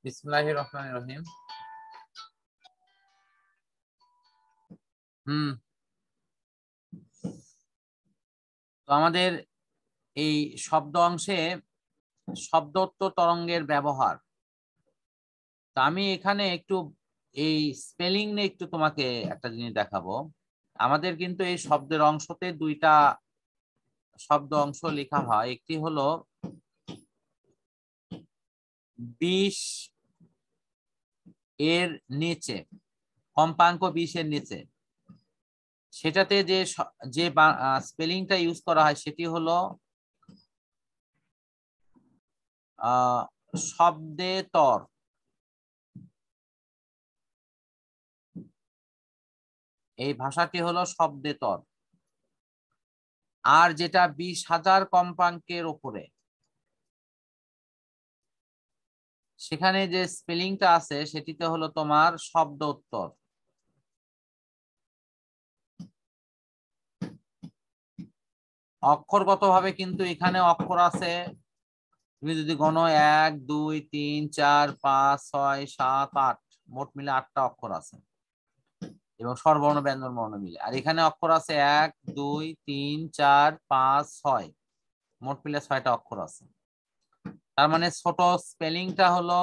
বিসমিল্লাহির রহমানির রহিম। তো আমাদের এই শব্দ অংশে শব্দোত্ত তরঙ্গের ব্যবহার। তো আমি এখানে একটু এই স্পেলিং নিয়ে একটু তোমাকে একটা জিনিস দেখাবো। আমাদের কিন্তু এই শব্দের অংশতে দুইটা শব্দ অংশ লেখা হয়, একটি হলো 20 এর নিচে, কম্পাঙ্ক 20 এর নিচে, সেটাতে যে স্পেলিংটা ইউজ করা হয় সেটি হলো শব্দেতর। এই ভাষাটি হলো শব্দেতর। আর যেটা 20,000 কম্পাঙ্কের উপরে, সেখানে যে স্পেলিংটা আছে সেটিতে হলো তোমার শব্দোত্তর। অক্ষরগতভাবে কিন্তু এখানে অক্ষর আছে, তুমি যদি গণো 1 2 3 4 5 6 7 8, মোট মিলে 8টা অক্ষর আছে, এবং স্বরবর্ণ ব্যঞ্জন বর্ণ মিলে। আর এখানে অক্ষর আছে 1 2 3 4 5 6, মোট মিলে 6টা অক্ষর আছে। তার মানে ছোট স্পেলিংটা হলো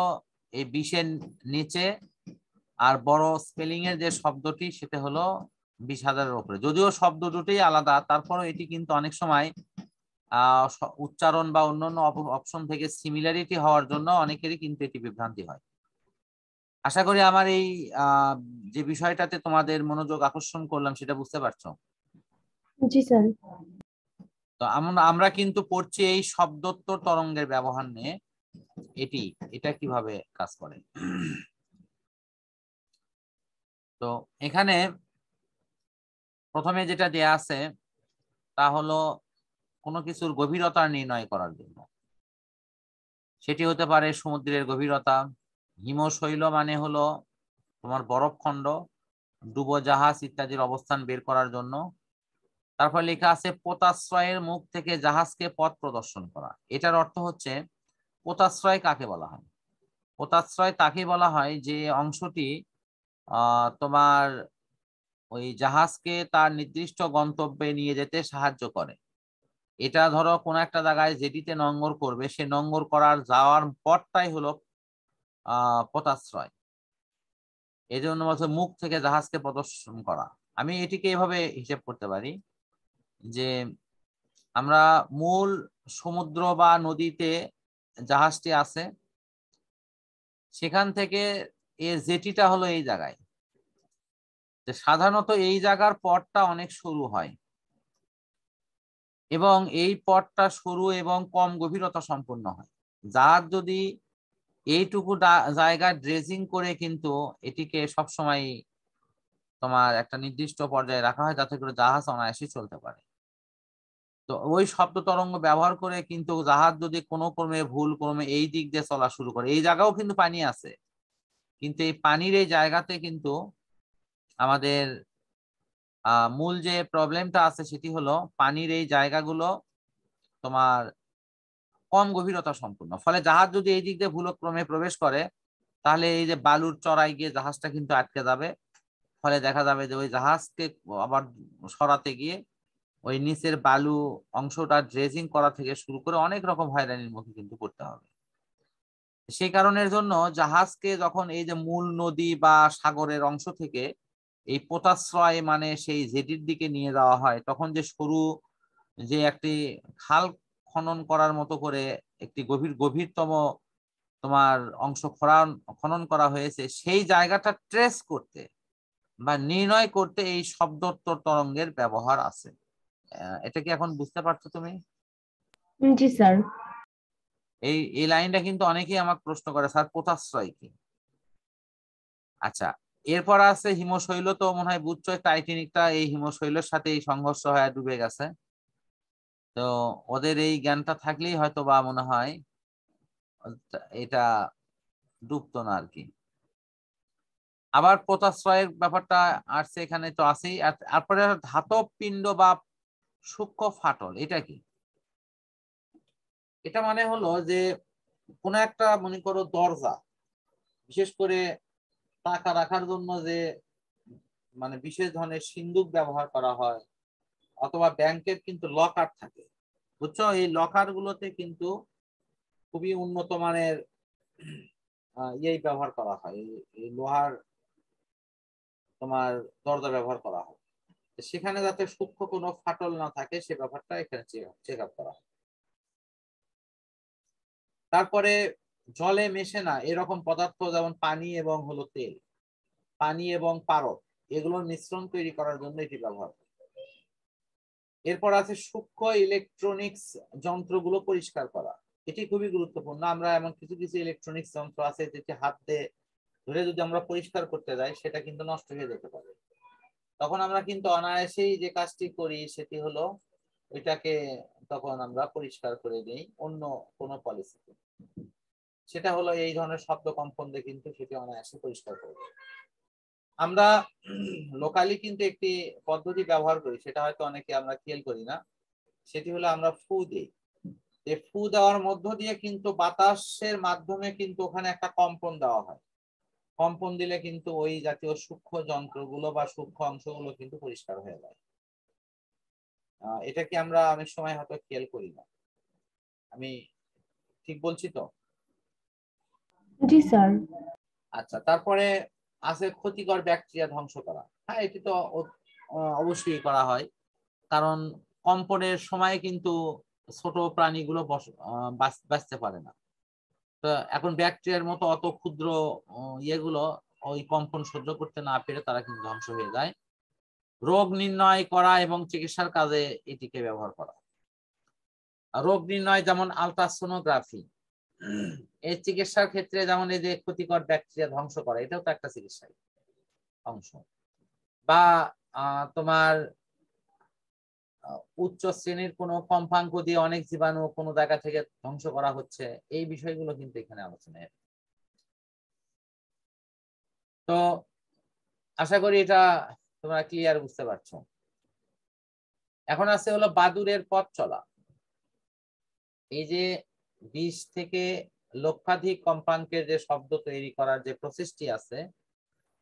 এই 20 এর নিচে, আর বড় স্পেলিং এর যে শব্দটি সেটা হলো 20,000-এর উপরে। যদিও শব্দ দুটোই আলাদা, তারপরও এটি কিন্তু অনেক সময় উচ্চারণ বা অন্যান্য অপশন থেকে সিমিলারিটি হওয়ার জন্য অনেকেরই কিন্তু এটি বিভ্রান্তি হয়। আশা করি আমার এই যে বিষয়টাতে তোমাদের মনোযোগ আকর্ষণ করলাম সেটা বুঝতে পারছো? জি স্যার। তো আমরা কিন্তু পড়ছি এই শব্দোত্তর তরঙ্গের ব্যবহার নিয়ে, এটা কিভাবে কাজ করে। তো এখানে প্রথমে যেটা দেয়া আছে তা হলো কোনো কিছুর গভীরতা নির্ণয় করার জন্য। সেটি হতে পারে সমুদ্রের গভীরতা, হিমশৈল মানে হলো তোমার বরফখণ্ড, ডুবোজাহাজ ইত্যাদির অবস্থান বের করার জন্য। তারপর লেখা আছে পোতাশ্রয়ের মুখ থেকে জাহাজকে পথ প্রদর্শন করা। এটার অর্থ হচ্ছে পোতাশ্রয় কাকে বলা হয়? পোতাশ্রয় তাকে বলা হয় যে অংশটি তোমার ওই জাহাজকে তার নির্দিষ্ট গন্তব্যে নিয়ে যেতে সাহায্য করে। এটা ধরো কোন একটা জায়গায় যেটিতে নোঙর করবে, সে নোঙর করার যাওয়ার পথটাই হলো পোতাশ্রয়। এই জন্য বলছে মুখ থেকে জাহাজকে প্রদর্শন করা। আমি এটিকে এভাবে হিসেব করতে পারি যে আমরা মূল সমুদ্র বা নদীতে জাহাজটি আছে, সেখান থেকে এর জেটিটা হলো এই জায়গায়। সাধারণত এই জায়গার পথটা অনেক সরু হয়, এবং এই পথটা সরু এবং কম গভীরতা সম্পন্ন হয়। জাহাজ যদি এইটুকু জায়গা ড্রেজিং করে কিন্তু এটিকে সবসময় তোমার একটা নির্দিষ্ট পর্যায়ে রাখা হয়, যাতে করে জাহাজ অনায়াসে চলতে পারে। তো ওই শব্দ তরঙ্গ ব্যবহার করে কিন্তু জাহাজ যদি কোনো ক্রমে ভুল ক্রমে এই দিক দিয়ে চলা শুরু করে, এই জায়গাও কিন্তু পানি আছে, কিন্তু এই পানির এই জায়গাতে কিন্তু আমাদের মূল যে প্রবলেমটা আছে সেটি হলো পানির এই জায়গাগুলো তোমার কম গভীরতা সম্পূর্ণ। ফলে জাহাজ যদি এই দিক দিয়ে ভুলক্রমে প্রবেশ করে, তাহলে এই যে বালুর চড়াই গিয়ে জাহাজটা কিন্তু আটকে যাবে। ফলে দেখা যাবে যে ওই জাহাজকে আবার সরাতে গিয়ে ওই নিচের বালু অংশটা ড্রেজিং করা থেকে শুরু করে অনেক রকম হয়রানির মুখে কিন্তু পড়তে হবে। সেই কারণের জন্য জাহাজকে যখন এই যে মূল নদী বা সাগরের অংশ থেকে এই পোতাশ্রয় মানে সেই জেটির দিকে নিয়ে যাওয়া হয়, তখন যে সরু যে একটি খাল খনন করার মতো করে একটি গভীরতম তোমার অংশ খনন করা হয়েছে, সেই জায়গাটা ট্রেস করতে বা নির্ণয় করতে এই শব্দোত্তর তরঙ্গের ব্যবহার আছে। এটা কি এখন বুঝতে পারছো তুমি? জি স্যার। এই লাইনটা কিন্তু অনেকেই আমাকে প্রশ্ন করে, স্যার পোতাশ্রয় কি? আচ্ছা, এরপর আছে হিমশৈল। তো মনে হয় বুঝছো টাইটানিকটা এই হিমশৈলের সাথে এই সংঘর্ষ হয়ে ডুবে গেছে। তো ওদের এই জ্ঞানটা থাকলেই হয়তো বা মনে হয় এটা ডুবতো না আর কি। আবার পোতাশ্রয়ের ব্যাপারটা আসছে, এখানে তো আছেই। তারপরে ধাতব পিণ্ড বা সূক্ষ্ম ফাটল, এটা কি? এটা মানে হলো যে কোন একটা মনে করো দরজা, বিশেষ করে টাকা রাখার জন্য যে মানে বিশেষ ধরনের সিন্দুক ব্যবহার করা হয়, অথবা ব্যাংকের কিন্তু লকার থাকে, বুঝছো? এই লকার গুলোতে কিন্তু খুবই উন্নত মানের ব্যবহার করা হয়, এই লোহার তোমার দরজা ব্যবহার করা হয়। সেখানে যাতে সূক্ষ্ম কোনো ফাটল না থাকে সে ব্যাপারটা এখানে চেক আপ করা হয়। তারপরে জলে মেশে না এরকম পদার্থ যেমন পানি এবং হলো তেল, পানি এবং পারদ, এগুলোর মিশ্রণ তৈরি করার জন্য এটি ব্যবহার হয়। এরপর আছে সূক্ষ্ম ইলেকট্রনিক্স যন্ত্রগুলো পরিষ্কার করা, এটি খুবই গুরুত্বপূর্ণ। আমরা এমন কিছু কিছু ইলেকট্রনিক্স যন্ত্র আছে যেটি হাত দিয়ে ধরে যদি আমরা পরিষ্কার করতে যাই সেটা কিন্তু নষ্ট হয়ে যেতে পারে। তখন আমরা কিন্তু অনায়াসেই যে কাজটি করি সেটি হলো ওইটাকে তখন আমরা পরিষ্কার করে দিই অন্য কোনো পলিসিতে। সেটা হলো এই ধরনের শব্দ কম্পন দিয়ে কিন্তু সেটি অনায়াসে পরিষ্কার করে দিই। আমরা লোকালি কিন্তু একটি পদ্ধতি ব্যবহার করি, সেটা হয়তো অনেকে আমরা খেয়াল করি না। সেটি হলো আমরা ফু দিই। এই ফু দেওয়ার মধ্য দিয়ে কিন্তু বাতাসের মাধ্যমে কিন্তু ওখানে একটা কম্পন দেওয়া হয়। কম্পন দিলে কিন্তু ওই জাতীয় সূক্ষ্ম যন্ত্রগুলো বা সূক্ষ্ম অংশগুলো কিন্তু পরিষ্কার হয়ে যায়। এটা কি আমরা অনেক সময় হয়তো খেয়াল করি না। আমি ঠিক বলছি তো? জি স্যার। আচ্ছা, তারপরে আছে ক্ষতিকর ব্যাকটেরিয়া ধ্বংস করা। হ্যাঁ, এটি তো অবশ্যই করা হয়, কারণ কম্পনের সময় কিন্তু ছোট প্রাণীগুলো বাঁচতে পারে না। তো এখন ব্যাকটেরিয়ার মতো অত ক্ষুদ্র ইয়েগুলো ওই কম্পন সহ্য করতে না পেরে তারা কিন্তু ধ্বংস হয়ে যায়। রোগ নির্ণয় করা এবং চিকিৎসার কাজে এটিকে ব্যবহার করা। রোগ নির্ণয় যেমন আলট্রাসোনোগ্রাফি, এই চিকিৎসার ক্ষেত্রে যেমন এই যে ক্ষতিকর ব্যাকটেরিয়া ধ্বংস করা, এটাও তো একটা চিকিৎসার অংশ। বা তোমার উচ্চ শ্রেণীর কোনো কম্পাঙ্ক দিয়ে অনেক জীবাণু কোনো জায়গা থেকে ধ্বংস করা হচ্ছে, এই বিষয়গুলো কিন্তু এখানে আলোচনায়। তো আশা করি এটা তোমরা ক্লিয়ার বুঝতে পারছো। এখন আছে হলো বাদুড়ের পথ চলা। এই যে 20 থেকে লক্ষাধিক কম্পাঙ্কের যে শব্দ তৈরি করার যে প্রসেসটি আছে,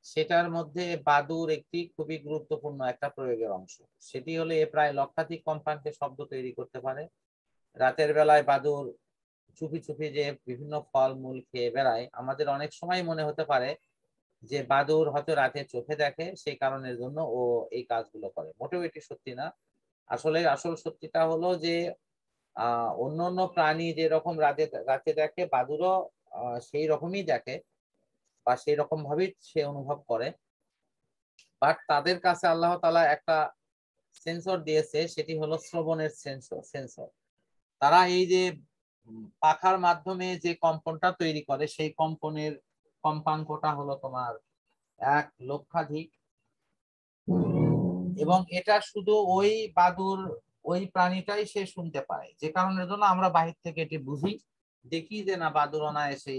সেটার মধ্যে বাদুর একটি খুবই গুরুত্বপূর্ণ একটা প্রয়োগের অংশ। সেটি হলো প্রায় লক্ষাধিক কম্পাঙ্কের শব্দ তৈরি করতে পারে। রাতের বেলায় বাদুর চুপি চুপি যে বিভিন্ন ফল মূল খেয়ে বেড়ায়, আমাদের অনেক সময় মনে হতে পারে যে বাদুর হয়তো রাতে চোখে দেখে, সেই কারণের জন্য ও এই কাজগুলো করে। মোটেও এটি সত্যি না। আসল সত্যিটা হলো যে অন্য অন্য প্রাণী যেরকম রাতে দেখে, বাদুরও সেই রকমই দেখে বা সেই রকম ভাবেই সে অনুভব করে। বাট তাদের কাছে আল্লাহ তাআলা একটা সেন্সর দিয়েছে, সেটি হলো শ্রবণের সেন্সর। তারা এই যে পাখার মাধ্যমে যে কম্পনটা তৈরি করে, সেই কম্পনের কম্পাঙ্কটা হলো তোমার 1 লক্ষাধিক। এবং এটা শুধু ওই বাদুর, ওই প্রাণীটাই সে শুনতে পায়, যে কারণের জন্য আমরা বাহির থেকে এটি বুঝি, দেখি যে না বাদুর অনায়াসে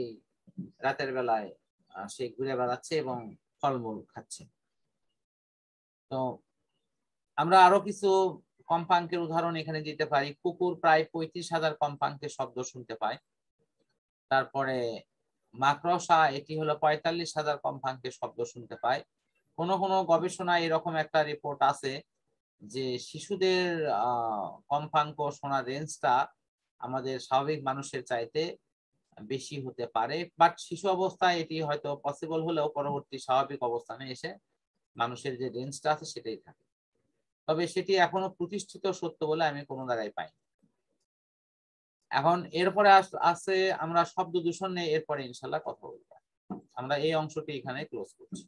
রাতের বেলায় সে ঘুরে বেড়াচ্ছে এবং ফলমূল খাচ্ছে। তো আমরা আরো কিছু কম্পাঙ্কের উদাহরণ এখানে দিতে পারি। কুকুর প্রায় 35,000 কম্পাঙ্কের শব্দ শুনতে পায়। তারপরে মাকড়সা, এটি হলো 45,000 কম্পাঙ্কের শব্দ শুনতে পায়। কোনো কোনো গবেষণায় এরকম একটা রিপোর্ট আছে যে শিশুদের কম্পাঙ্ক শোনার রেঞ্জটা আমাদের স্বাভাবিক মানুষের চাইতে বেশি হতে পারে। বাট শিশু অবস্থায় এটি হয়তো পসিবল হলেও পরবর্তী স্বাভাবিক অবস্থানে এসে মানুষের যে রেঞ্জটা আছে সেটাই থাকে। তবে সেটি এখনো প্রতিষ্ঠিত সত্য বলে আমি কোনো জায়গায় পাইনি। এখন এরপরে আছে আমরা শব্দ দূষণ নিয়ে এরপরে ইনশাল্লাহ কথা বলবো। আমরা এই অংশটি এখানে ক্লোজ করছি।